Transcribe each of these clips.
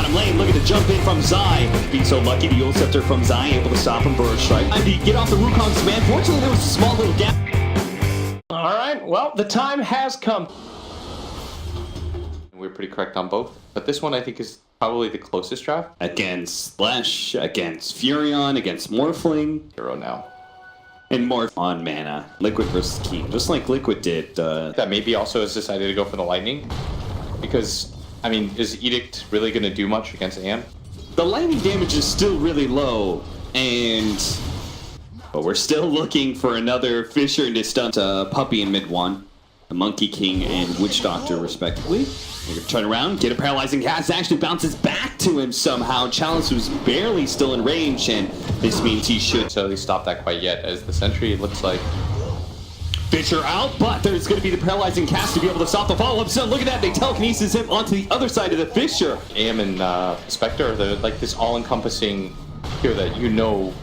bottom lane. Look at the jump in from Zai. Being so lucky, the Yule Scepter from Zai able to stop him for a strike. And to get off the Wukong's command. Fortunately, there was a small little gap. All right, well, the time has come. We're pretty correct on both, but this one I think is probably the closest draft. Against Lesh, against Furion, against Morphling. Hero now. And Morph on mana. Liquid versus Keen, just like Liquid did. That maybe also has decided to go for the Lightning, because, I mean, is Edict really going to do much against AM? The lightning damage is still really low, but we're still looking for another Fissure to stun Puppy in mid one, the Monkey King and Witch Doctor respectively. They're gonna turn around, get a paralyzing cast, actually bounces back to him somehow. Chalice was barely still in range, and this means he should So they stopped that quite yet, as the Sentry looks like. Fissure out, but there's going to be the paralyzing cast to be able to stop the follow-up. So look at that, they telekinesis him onto the other side of the Fissure. AM and Spectre, they're like this all-encompassing hero that you know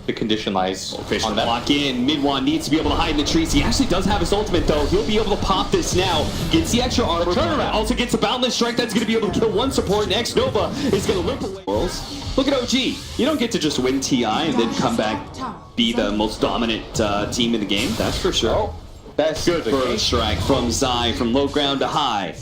the condition lies Fissure on that. lock in, Midwan needs to be able to hide in the trees. He actually does have his ultimate though. He'll be able to pop this now. Gets the extra armor. Turnaround. Also gets a boundless strike that's going to be able to kill one support. Next Nova is going to limp away. Look at OG. You don't get to just win TI and then come back, be the most dominant team in the game. That's for sure. Oh, that's good for strike from Zai from low ground to high.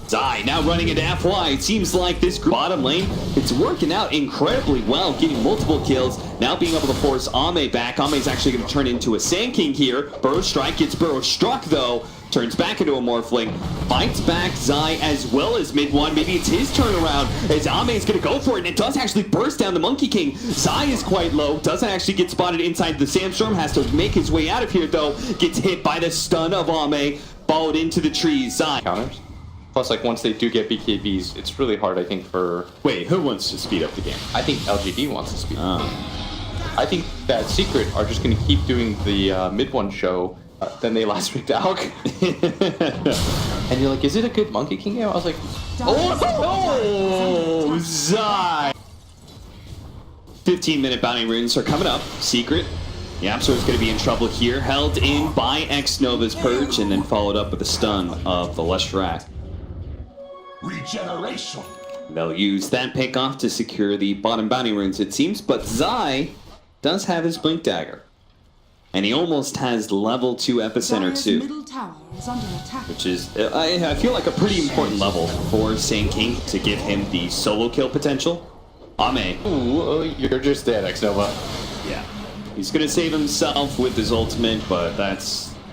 Zai now running into FY. It seems like this bottom lane, it's working out incredibly well, getting multiple kills. Now being able to force Ame back. Ame's actually going to turn into a Sand King here. Burrow Strike gets Burrow struck though. Turns back into a Morphling. Fights back Zai as well as mid one. Maybe it's his turnaround as Ame is going to go for it. And it does actually burst down the Monkey King. Zai is quite low. Doesn't actually get spotted inside the Sandstorm. Has to make his way out of here though. Gets hit by the stun of Ame. Followed into the trees. Zai. counters. Plus, like, once they do get BKBs, it's really hard, I think, for... Wait, who wants to speed up the game? I think LGD wants to speed up. I think that Secret are just going to keep doing the mid-one show. Then they last picked Alk. And you're like, is it a good Monkey King game? I was like, oh, Zai! 15-minute bounty runes are coming up. Secret. Yapster is going to be in trouble here. Held in by X-Nova's Purge, and then followed up with a stun of the Leshrac. Regeneration. They'll use that pick off to secure the bottom bounty runes, it seems, but Zai does have his Blink Dagger. And he almost has level 2 Epicenter too. Middle tower is under attack. Which is, I feel like a pretty important level for Sand King to give him the solo kill potential. Ame. ooh, you're just dead, X-Nova. Yeah. He's going to save himself with his ultimate, but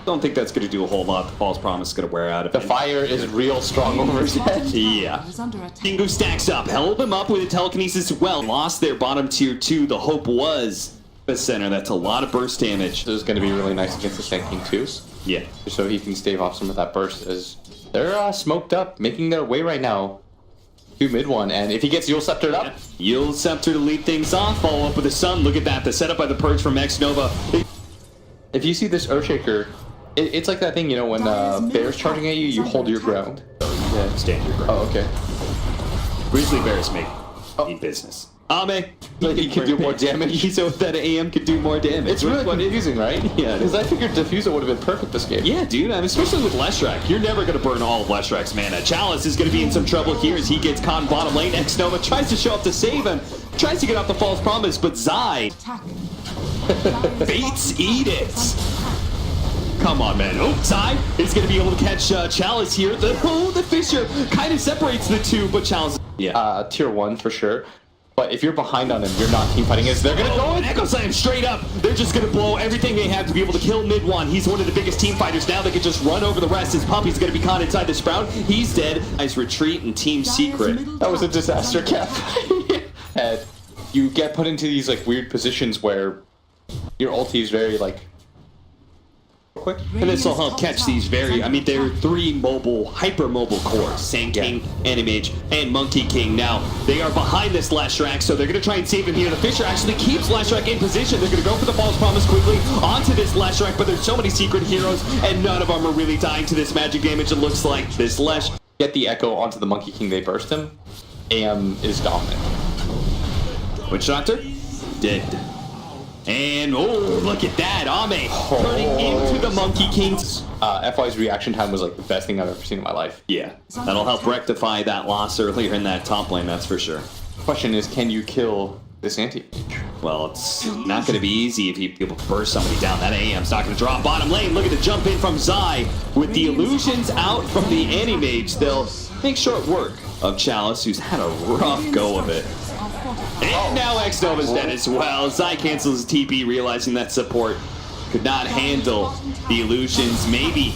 don't think that's going to do a whole lot. The False Promise is going to wear out of The it. fire is real strong over his head. Yeah. Is under attack. Kingu stacks up, held him up with a telekinesis as well. Lost their bottom tier 2. The hope was the center. That's a lot of burst damage. This is going to be really nice against the Sand King too. Yeah. So he can stave off some of that burst, as they're smoked up, making their way right now to mid one. And if he gets Yule Sceptered up, Yule Scepter to lead things off. Follow up with a Sun. Look at that. The setup by the Purge from X-Nova. if you see this Earthshaker, it's like that thing, you know, when bear's charging at you, you hold your ground. Yeah, stand your ground. Oh, okay. Grizzly Bears make business. Ame. Like he can do more damage. So that AM could do more damage. It's really confusing, right? Yeah. Because I figured Diffuser would have been perfect this game. Yeah, dude. I mean, especially with Leshrac. You're never going to burn all of Leshrac's mana. Chalice is going to be in some trouble here as he gets caught in bottom lane. X-Nova tries to show up to save him. Tries to get off the False Promise, but Zai Attack. baits Edict. Come on, man. Oh, Zai is going to be able to catch Chalice here. The Fissure kind of separates the two, but Chalice... Yeah. Tier 1 for sure. But if you're behind on him, you're not team fighting as they're going to go in. Echo Slam straight up. They're just going to blow everything they have to be able to kill mid one. He's one of the biggest team fighters now. They can just run over the rest. His Puppy's going to be caught inside the Sprout. He's dead. Nice retreat and Team Secret. That was a disaster, Cap. And you get put into these like weird positions where your ulti is very like quick. And this will help catch these there are 3 mobile, hyper-mobile cores. Sand King, Anti-Mage, and Monkey King. Now, they are behind this Leshrac, so they're going to try and save him here. The Fissure actually keeps Leshrac in position. They're going to go for the False Promise quickly onto this Leshrac, but there's so many secret heroes, and none of them are really dying to this magic damage. It looks like this Lesh... Get the Echo onto the Monkey King, they burst him. AM is dominant. Witch Doctor? Dead. And oh, look at that. Ame turning into the Monkey Kings. FY's reaction time was like the best thing I've ever seen in my life. Yeah, that'll help rectify that loss earlier in that top lane, that's for sure. Question is, can you kill this Anti-Mage? Well, it's not going to be easy if you people burst somebody down. That AM's not going to drop bottom lane. Look at the jump in from Zai. With the illusions out from the Anti-Mage, they'll make short work of Chalice, who's had a rough go of it. And now X-Nova's dead as well. Zai cancels his TP, realizing that support could not handle the illusions. Maybe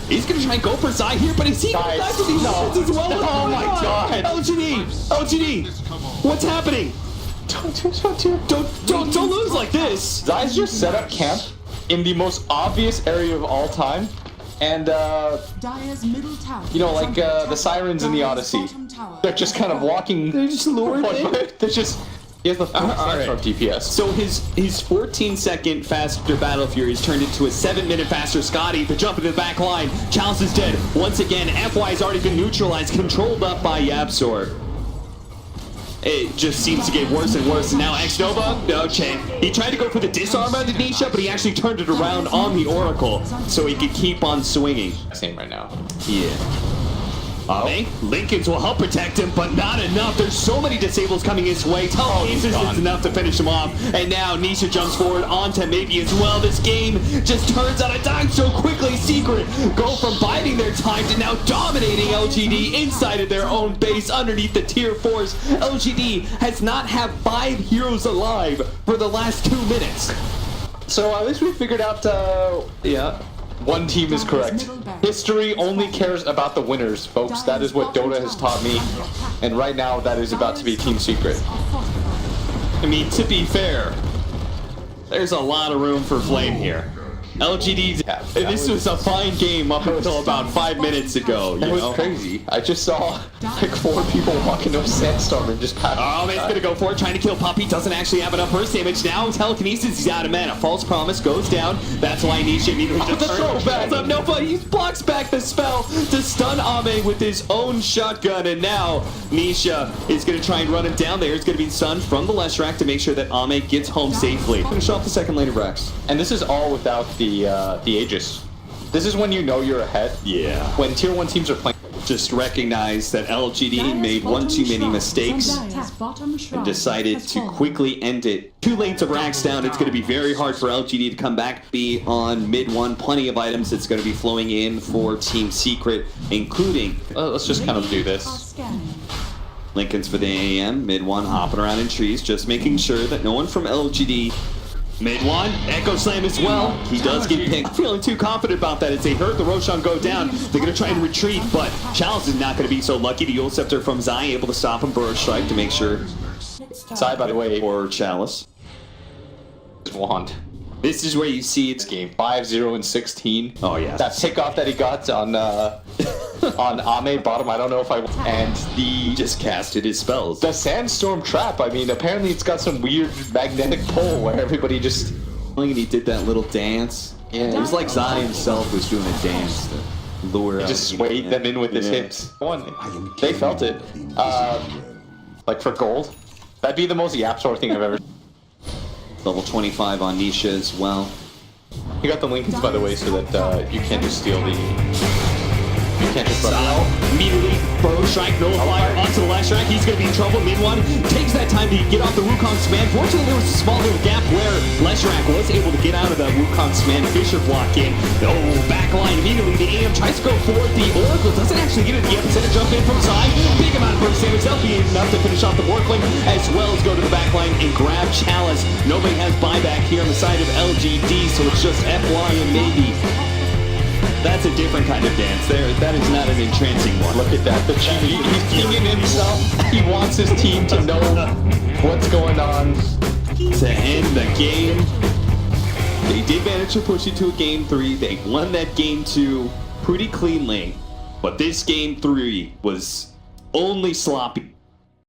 he's going to try and go for Zai here, but is he going to die for the illusions as well? Oh my god. LGD, what's happening? Don't lose like this. Zai's just set up camp in the most obvious area of all time. And, Dire's middle tower you know, like the sirens in the Odyssey. They're just kind of walking. They're just lured in. They're just. He has the from DPS. So his 14-second faster Battle Fury has turned into a 7-minute faster Scotty. The jump into the back line. Chalice is dead. Once again, FY has already been neutralized, controlled up by Yapzor. It just seems to get worse and worse. And now X-Nova, okay. He tried to go for the disarm on Nisha, but he actually turned it around on the Oracle so he could keep on swinging. Same right now. Yeah. Lincolns will help protect him, but not enough. There's so many disables coming his way. Telekinesis is enough to finish him off. And now Nisha jumps forward onto maybe as well. This game just turns out a dime so quickly. Secret go from biding their time to now dominating LGD inside of their own base underneath the tier 4s. LGD has not had 5 heroes alive for the last 2 minutes. So at least we figured out, yeah. One team is correct. History only cares about the winners, folks. That is what Dota has taught me. And right now, that is about to be Team Secret. I mean, to be fair, there's a lot of room for Flame here. LGD, this was a fine game up until about 5 minutes ago. That was crazy. I just saw like 4 people walk into a sandstorm and just pass. Oh, he's gonna go for it, trying to kill Puppy. Doesn't actually have enough burst damage. Now telekinesis, he's out of mana. False promise goes down. That's why Nisha immediately just turns up. No, but he blocks back the spell to stun Ame with his own shotgun. And now Nisha is gonna try and run him down there. It's gonna be stunned from the Leshrac to make sure that Ame gets home safely. Finish off the second lane of Rex. And this is all without the Aegis. This is when you know you're ahead. Yeah. When tier 1 teams are playing. Just recognize that LGD made one too many mistakes and decided to quickly end it. 2 lanes of racks down. It's going to be very hard for LGD to come back. Be on mid 1. Plenty of items that's going to be flowing in for Team Secret, including. Let's just kind of do this. Lincoln's for the AM. Mid 1 hopping around in trees, just making sure that no one from LGD. Mid 1, Echo Slam as well. He does get picked. Feeling too confident about that as they heard the Roshan go down. They're going to try and retreat, but Chalice is not going to be so lucky. The Yule Scepter from Zai able to stop him. Burrow Strike to make sure. Zai, by the way, or Chalice. Wand. This is where you see it's game 5-0 and 16. Oh yeah. That pickoff that he got on Ame bottom, I don't know if I and he just casted his spells. The sandstorm trap, I mean, apparently it's got some weird magnetic pull where everybody just and he did that little dance. Yeah, it was like Zai himself was doing a dance to lure out. Just swayed them in with his hips. They felt it. Like for gold. That'd be the most Yapzor thing I've ever. Level 25 on Nisha as well. You got the Lincolns, by the way, so that you can't just steal the. You can't just run out. Immediately, Burrow Strike, Nullifier onto the Leshrac. He's going to be in trouble. Mid 1 takes that time to get off the Wukong's command. Fortunately, there was a small little gap where Leshrac was able to get out of the Wukong's command. Fisher block in. Oh, back line immediately. The AM tries to go forward. The Oracle doesn't actually get it. The epicenter jump in from Zai. Big amount of burst damage. That'll be enough to finish off the Morphling, as well as go to the back line and grab Chalice. Nobody has buyback here on the side of LGD, so it's just FY and maybe. That's a different kind of dance. That is not an entrancing one. Look at that. The cheating. He's kinging himself. He wants his team to know what's going on. To end the game. They did manage to push it to a game 3. They won that game 2 pretty cleanly. But this game 3 was only sloppy.